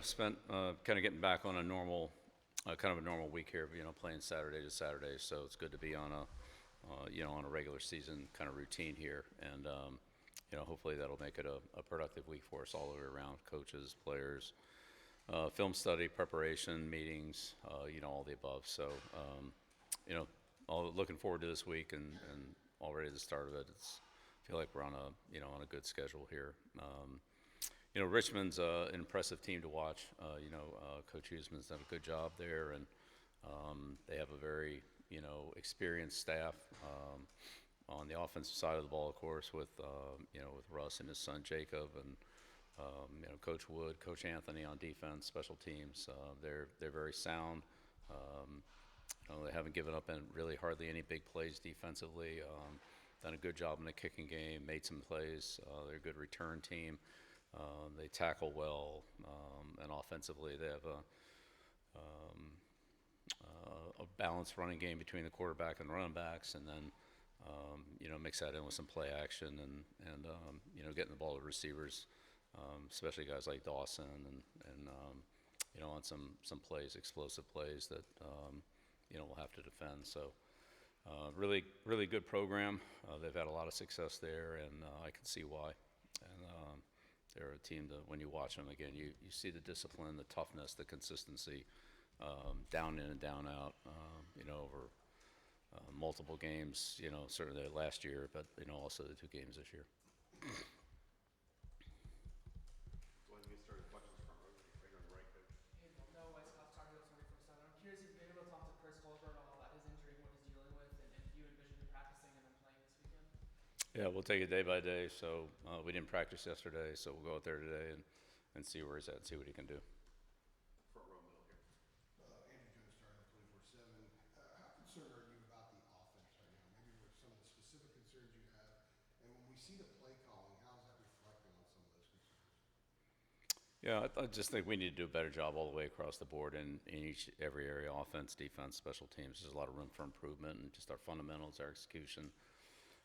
Spent kind of getting back on a normal, kind of a normal week here. Playing Saturday to Saturday, so it's good to be on on a regular season kind of routine here, and hopefully that'll make it a productive week for us all the way around. Coaches, players, film study, preparation, meetings, all the above. So, you know, all looking forward to this week and already the start of it. I feel like we're on a good schedule here. Richmond's an impressive team to watch. Coach Huseman's done a good job there, and they have a very, experienced staff on the offensive side of the ball, of course, with Russ and his son Jacob, and Coach Wood, Coach Anthony on defense, special teams. They're very sound. They haven't given up in really hardly any big plays defensively. Done a good job in the kicking game, made some plays. They're a good return team. They tackle well, and offensively they have a balanced running game between the quarterback and the running backs, and then mix that in with some play action and getting the ball to receivers, especially guys like Dawson and on some plays, explosive plays that we'll have to defend. So really good program. They've had a lot of success there, and I can see why. And they're a team that when you watch them again, you see the discipline, the toughness, the consistency, down in and down out, over multiple games, certainly last year, but, also the two games this year. Go ahead and get started. Questions from right here on the right, Coach. Hey, Bill. No, I Scott talking about 24/7. I'm curious if you've been able to talk to Chris Goldberg at all about his injury and what he's dealing with, and if you envision him practicing and then playing this weekend. Yeah, we'll take it day by day. So we didn't practice yesterday, so we'll go out there today and see where he's at, see what he can do. Front row middle here. Andrew Jones starting at 24/7. How concerned are you about the offense right now? Maybe what some of the specific concerns you have, and when we see the play calling, how is that reflecting on some of those concerns? Yeah, I just think we need to do a better job all the way across the board in every area: offense, defense, special teams. There's a lot of room for improvement, and just our fundamentals, our execution.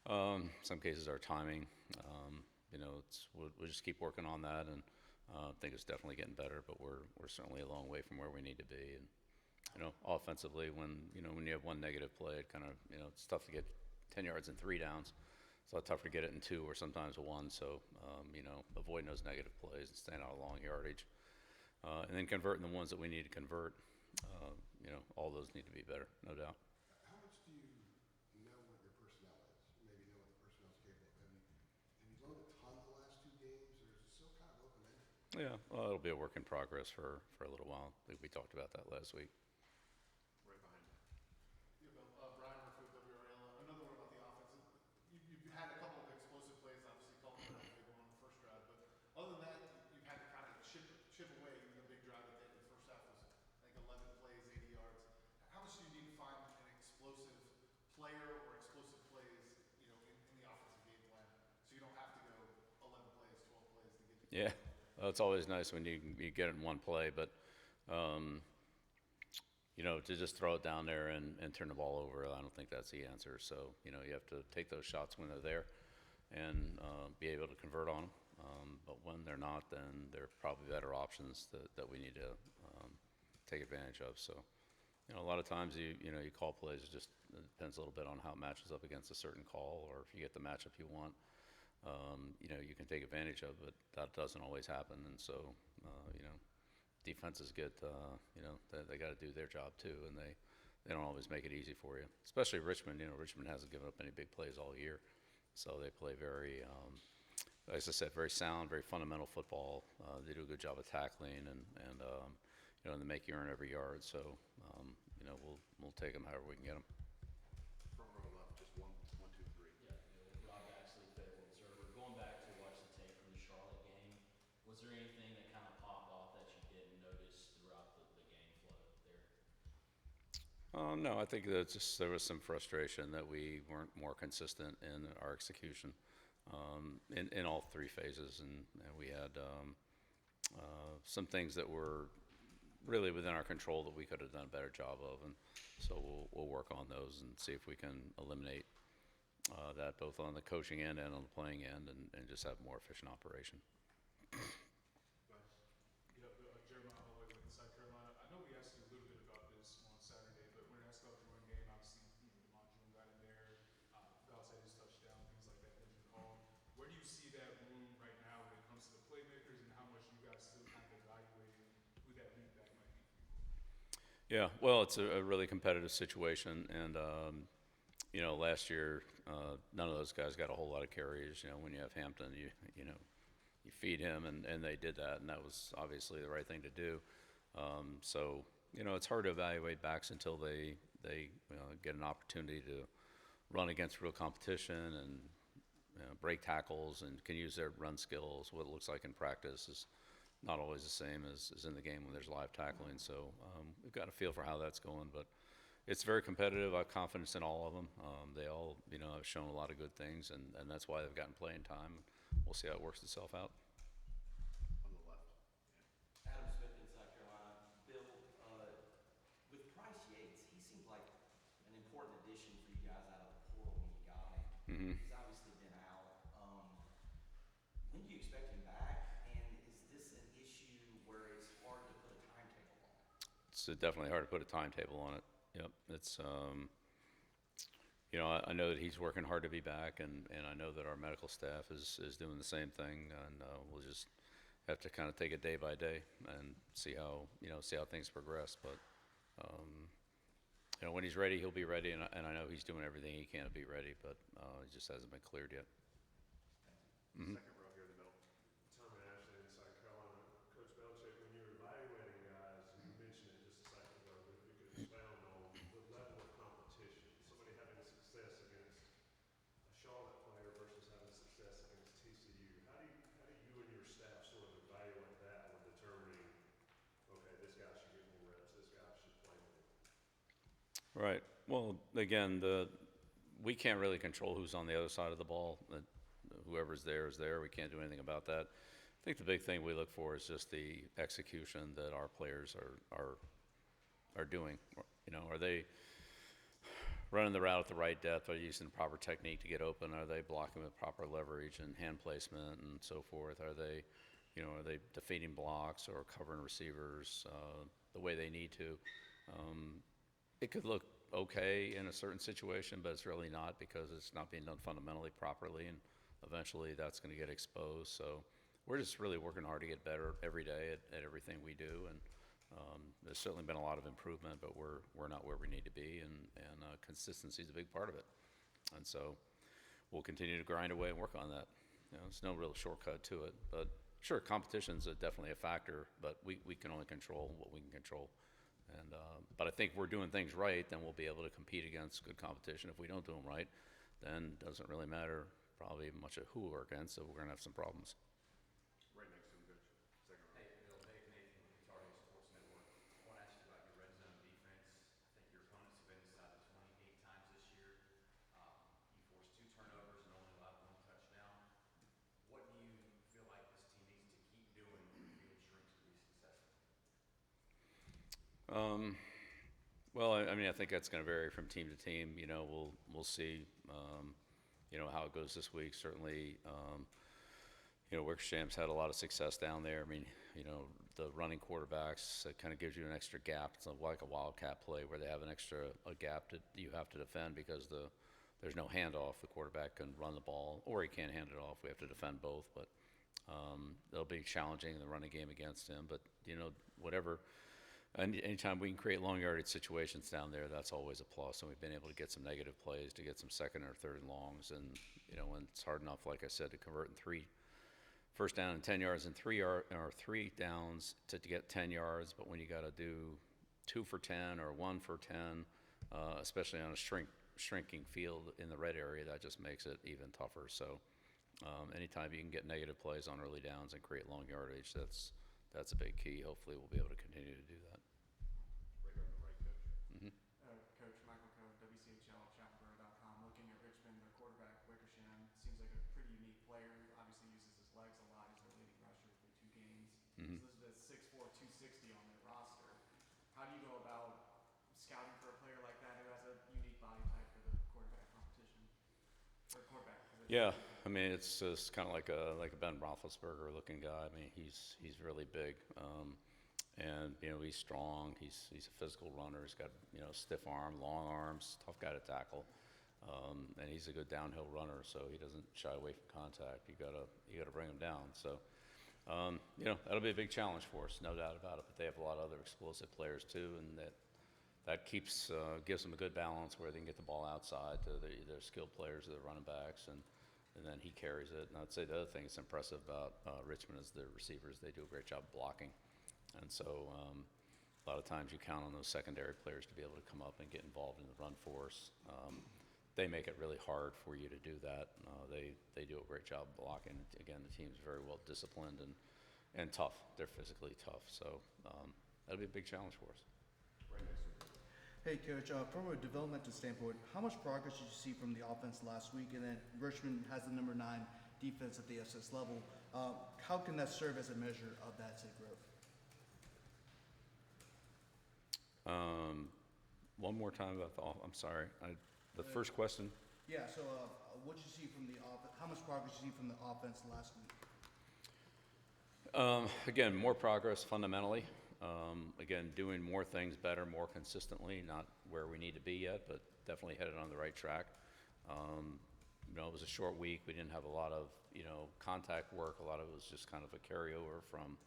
Some cases our timing. We'll just keep working on that, and I think it's definitely getting better. But we're certainly a long way from where we need to be. And offensively, when you have one negative play, it kind of it's tough to get 10 yards and 3 downs. It's a lot tougher to get it in 2 or sometimes a 1. So avoiding those negative plays and staying out of long yardage, and then converting the ones that we need to convert. All those need to be better, no doubt. How much do you know what your personnel is? Maybe know what the personnel is capable of. Have you learned a ton the last 2 games, or is it still kind of open-ended? Yeah, well, it'll be a work in progress for a little while. I think we talked about that last week. Right behind you. Yeah, Bill. Brian Murphy with WRAL. Another one about the offense. You've had a couple of explosive plays, obviously Colton had a big one on the first drive, but other than that, you've had to kind of chip away. The big drive that they had in the first half was, I think, 11 plays, 80 yards. How much do you need to find an explosive player or explosive plays, in the offensive game plan, so you don't have to go 11 plays, 12 plays to get to Yeah, well, it's always nice when you get it in one play, but to just throw it down there and turn the ball over, I don't think that's the answer. So you have to take those shots when they're there and be able to convert on them. But when they're not, then there are probably better options that we need to take advantage of. So a lot of times you call plays. It depends a little bit on how it matches up against a certain call, or if you get the matchup you want. You can take advantage of, but that doesn't always happen. And so, defenses get, they got to do their job too, and they don't always make it easy for you. Especially Richmond. Richmond hasn't given up any big plays all year, so they play very, as I said, very sound, very fundamental football. They do a good job of tackling, and they make you earn every yard. So, we'll take them however we can get them. Front row left, just one, two, three. Yeah, Rob Baxley, Faithful Observer. Going back to watch the tape from the Charlotte game, was there anything that kind of popped off that you didn't notice throughout the game flow there? No, I think that there was some frustration that we weren't more consistent in our execution in all 3 phases, and we had some things that were really within our control that we could have done a better job of, and so we'll work on those and see if we can eliminate that both on the coaching end and on the playing end, and just have more efficient operation. Go ahead. Yeah, well, it's a really competitive situation, and last year none of those guys got a whole lot of carries. When you have Hampton, you feed him, and they did that, and that was obviously the right thing to do. So it's hard to evaluate backs until they get an opportunity to run against real competition and break tackles and can use their run skills. What it looks like in practice is not always the same as in the game when there's live tackling. So we've got a feel for how that's going, but it's very competitive. I have confidence in all of them. They all, have shown a lot of good things, and that's why they've gotten playing time. We'll see how it works itself out. On the left. Adam Smith in South Carolina. Bill, with Price Yates, he seemed like an important addition for you guys out of the portal when you got him. Mm-hmm. He's obviously been out. When do you expect him back? And is this an issue where it's hard to put a timetable on it? It's definitely hard to put a timetable on it. Yep. It's, I know that he's working hard to be back, and I know that our medical staff is doing the same thing, and we'll just have to kind of take it day by day and see how things progress. But, when he's ready, he'll be ready, and I know he's doing everything he can to be ready, but it just hasn't been cleared yet. Mm-hmm. Second row here in the middle. Tom Ashley in South Carolina. Coach Belichick, when you're evaluating guys, and you mentioned it just a second ago, but if you could expound on the level of competition, somebody having success against a Charlotte player versus having success against TCU. How do you and your staff sort of evaluate that when determining, okay, this guy should get more reps, this guy should play more? Right. Well, again, we can't really control who's on the other side of the ball. Whoever's there is there. We can't do anything about that. I think the big thing we look for is just the execution that our players are doing. Are they running the route at the right depth? Are they using the proper technique to get open? Are they blocking with proper leverage and hand placement and so forth? Are they defeating blocks or covering receivers the way they need to? It could look okay in a certain situation, but it's really not, because it's not being done fundamentally properly, and eventually that's going to get exposed. So we're just really working hard to get better every day at everything we do, and there's certainly been a lot of improvement, but we're not where we need to be, and consistency is a big part of it. And so we'll continue to grind away and work on that. There's no real shortcut to it, but sure, competition's definitely a factor, but we can only control what we can control. And but I think if we're doing things right, then we'll be able to compete against good competition. If we don't do them right, then it doesn't really matter probably much of who we're against, so we're going to have some problems. Right next to him, Coach. Second row. Hey, Bill, Dave Nathan with the Target Sports Network. I want to ask you about your red zone defense. I think your opponents have been inside the 28 times this year. You forced 2 turnovers and only allowed 1 touchdown. What do you feel like this team needs to keep doing when the field shrinks to be successful? Well, I mean, I think that's going to vary from team to team. We'll see. How it goes this week. Certainly, Wickersham's had a lot of success down there. I mean, the running quarterbacks, it kind of gives you an extra gap. It's like a wildcat play where they have a gap that you have to defend because there's no handoff. The quarterback can run the ball, or he can't hand it off. We have to defend both, but it'll be challenging in the running game against him. But whatever. Anytime we can create long yardage situations down there, that's always a plus. And we've been able to get some negative plays to get some second or third and longs. And when it's hard enough, like I said, to convert in 3 first down and 10 yards, and 3 downs to get 10 yards. But when you got to do 2 for 10 or 1 for 10, especially on a shrinking field in the red area, that just makes it even tougher. So anytime you can get negative plays on early downs and create long yardage, that's a big key. Hopefully we'll be able to continue to do that. Right here on the right, Coach. Mm-hmm. Coach Michael Coe, WCHL, chapelboro.com. Looking at Richmond, their quarterback, Wickersham, seems like a pretty unique player. Obviously uses his legs a lot. He's their leading rusher through 2 games. Mm-hmm. So this is a 6'4", 260 on their roster. How do you go about scouting for a player like that who has a unique body type for the quarterback competition? Or quarterback position? Yeah, I mean, it's just kind of like a Ben Roethlisberger looking guy. I mean, he's really big, and he's strong. He's a physical runner. He's got stiff arm, long arms, tough guy to tackle, and he's a good downhill runner. So he doesn't shy away from contact. You gotta bring him down. So that'll be a big challenge for us, no doubt about it. But they have a lot of other explosive players too, and that that gives them a good balance where they can get the ball outside to their skilled players or the running backs, and then he carries it. And I'd say the other thing that's impressive about Richmond is their receivers. They do a great job blocking. And so a lot of times you count on those secondary players to be able to come up and get involved in the run force. They make it really hard for you to do that. They do a great job blocking. Again, the team's very well disciplined and tough. They're physically tough. So that'll be a big challenge for us. Right next to you. Hey, Coach, from a developmental standpoint, how much progress did you see from the offense last week? And then Richmond has the number 9 defense at the FCS level. How can that serve as a measure of that, say, growth? One more time about I'm sorry. The first question. Yeah, so what did you see from the offense? How much progress did you see from the offense last week? Again, more progress fundamentally. Again, doing more things better, more consistently, not where we need to be yet, but definitely headed on the right track. It was a short week. We didn't have a lot of, contact work. A lot of it was just kind of a carryover from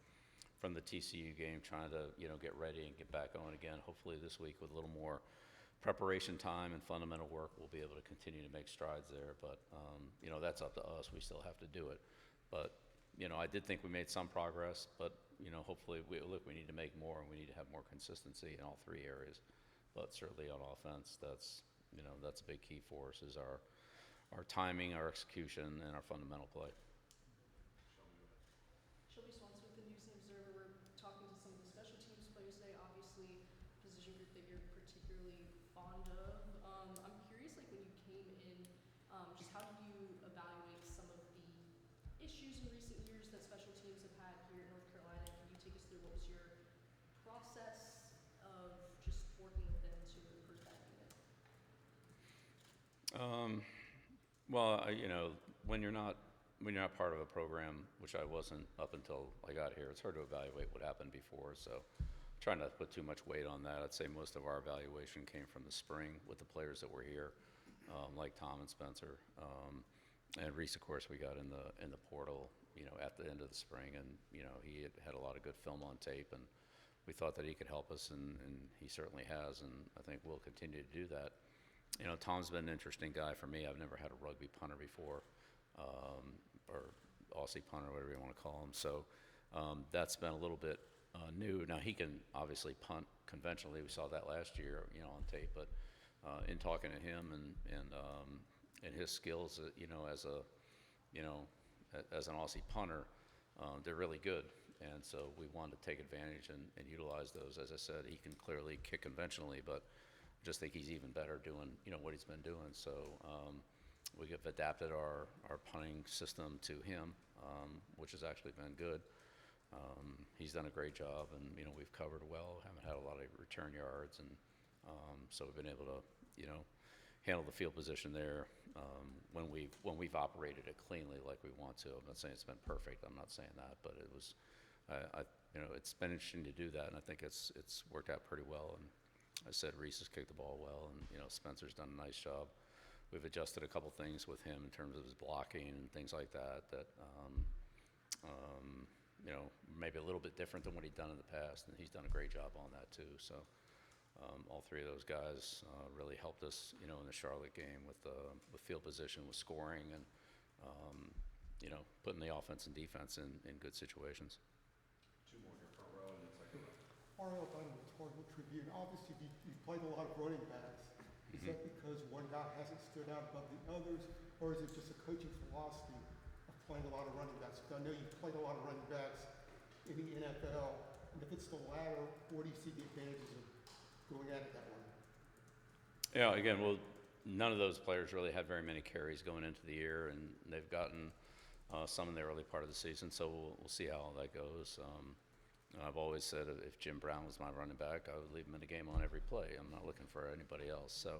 the TCU game, trying to, get ready and get back on again. Hopefully this week with a little more preparation time and fundamental work, we'll be able to continue to make strides there. But, that's up to us. We still have to do it. But, I did think we made some progress, but, hopefully we need to make more, and we need to have more consistency in all 3 areas. But certainly on offense, that's a big key for us is our timing, our execution, and our fundamental play. Shelby Swanson with the News and Observer. We're talking to some of the special teams players today, obviously position group that you're particularly fond of. I'm curious, like when you came in, just how did you evaluate some of the issues in recent years that special teams have had here in North Carolina? Can you take us through what was your process of just working with them to improve that unit? Well, when you're not part of a program, which I wasn't up until I got here, it's hard to evaluate what happened before. So trying not to put too much weight on that. I'd say most of our evaluation came from the spring with the players that were here, like Tom and Spencer. And Reese, of course, we got in the portal, at the end of the spring, and he had a lot of good film on tape, and we thought that he could help us, and he certainly has, and I think we'll continue to do that. Tom's been an interesting guy for me. I've never had a rugby punter before, or Aussie punter, whatever you want to call him. So that's been a little bit new. Now he can obviously punt conventionally. We saw that last year, on tape. But in talking to him and his skills, as an Aussie punter, they're really good. And so we wanted to take advantage and utilize those. As I said, he can clearly kick conventionally, but I just think he's even better doing, what he's been doing. So we have adapted our punting system to him, which has actually been good. He's done a great job, and, we've covered well, haven't had a lot of return yards, and so we've been able to, handle the field position there when we've operated it cleanly like we want to. I'm not saying it's been perfect. I'm not saying that, but it was, it's been interesting to do that, and I think it's worked out pretty well. And I said Reese has kicked the ball well, and Spencer's done a nice job. We've adjusted a couple things with him in terms of his blocking and things like that. Maybe a little bit different than what he'd done in the past, and he's done a great job on that too. So all 3 of those guys really helped us, in the Charlotte game with field position, with scoring, and putting the offense and defense in good situations. 2 more here, front row and then second row. Ariel Dunn with Cardinal Tribune. Obviously, you played a lot of running backs. Is that because one guy hasn't stood out above the others, or is it just a coaching philosophy of playing a lot of running backs? I know you've played a lot of running backs in the NFL, and if it's the latter, what do you see the advantages of going at it that way? Yeah, again, well, none of those players really had very many carries going into the year, and they've gotten some in the early part of the season, so we'll see how that goes. I've always said if Jim Brown was my running back, I would leave him in the game on every play. I'm not looking for anybody else. So,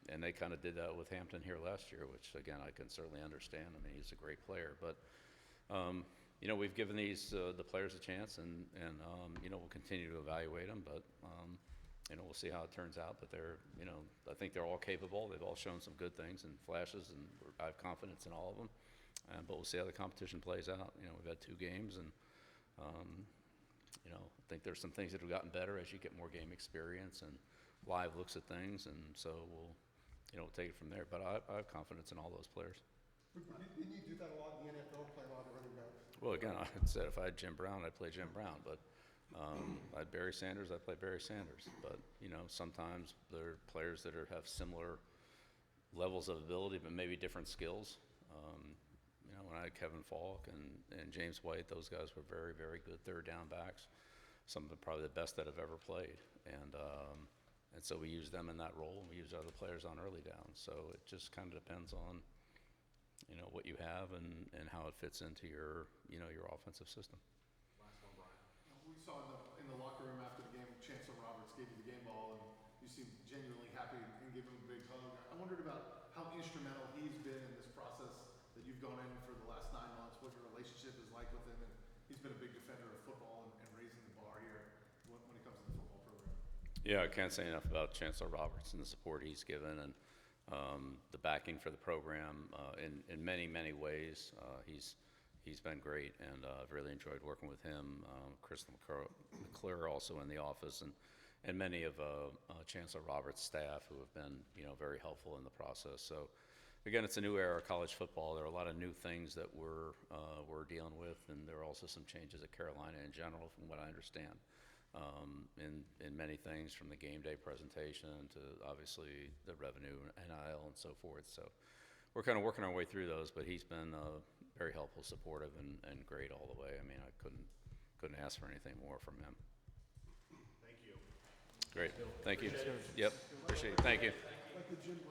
and they kind of did that with Hampton here last year, which, again, I can certainly understand. I mean, he's a great player. But, we've given the players a chance, and we'll continue to evaluate them. But, we'll see how it turns out. But they're, I think they're all capable. They've all shown some good things and flashes, and I have confidence in all of them. But we'll see how the competition plays out. We've had 2 games, and You know, I think there's some things that have gotten better as you get more game experience and live looks at things, and so we'll, you know, take it from there. But I have confidence in all those players. But didn't you do that a lot in the NFL, play a lot of running backs? Well, again, I said if I had Jim Brown, I'd play Jim Brown. But I had Barry Sanders, I'd play Barry Sanders. But, you know, sometimes there are players that have similar levels of ability, but maybe different skills. You know, when I had Kevin Falk and James White, those guys were very, very good third down backs. Some of them probably the best that have ever played. And so we used them in that role, and we used other players on early downs. So it just kind of depends on, you know, what you have and how it fits into your, you know, your offensive system. Last one, Brian. We saw in the locker room after the game, Chancellor Roberts gave you the game ball, and you seemed genuinely happy and gave him a big hug. I wondered about how instrumental he's been in this process that you've gone in for the last 9 months, what your relationship is like with him, and he's been a big defender of football and raising the bar here when it comes to the football program. Yeah, I can't say enough about Chancellor Roberts and the support he's given and the backing for the program in many, many ways. He's been great, and I've really enjoyed working with him. Chris McClure also in the office, and many of Chancellor Roberts' staff who have been, you know, very helpful in the process. So, again, it's a new era of college football. There are a lot of new things that we're dealing with, and there are also some changes at Carolina in general, from what I understand. In many things, from the game day presentation to obviously the revenue and NIL and so forth. So we're kind of working our way through those, but he's been very helpful, supportive, and great all the way. I mean, I couldn't ask for anything more from him. Thank you. Great. Thank you. Yep. Appreciate it. Thank you. Like the Jim Brown.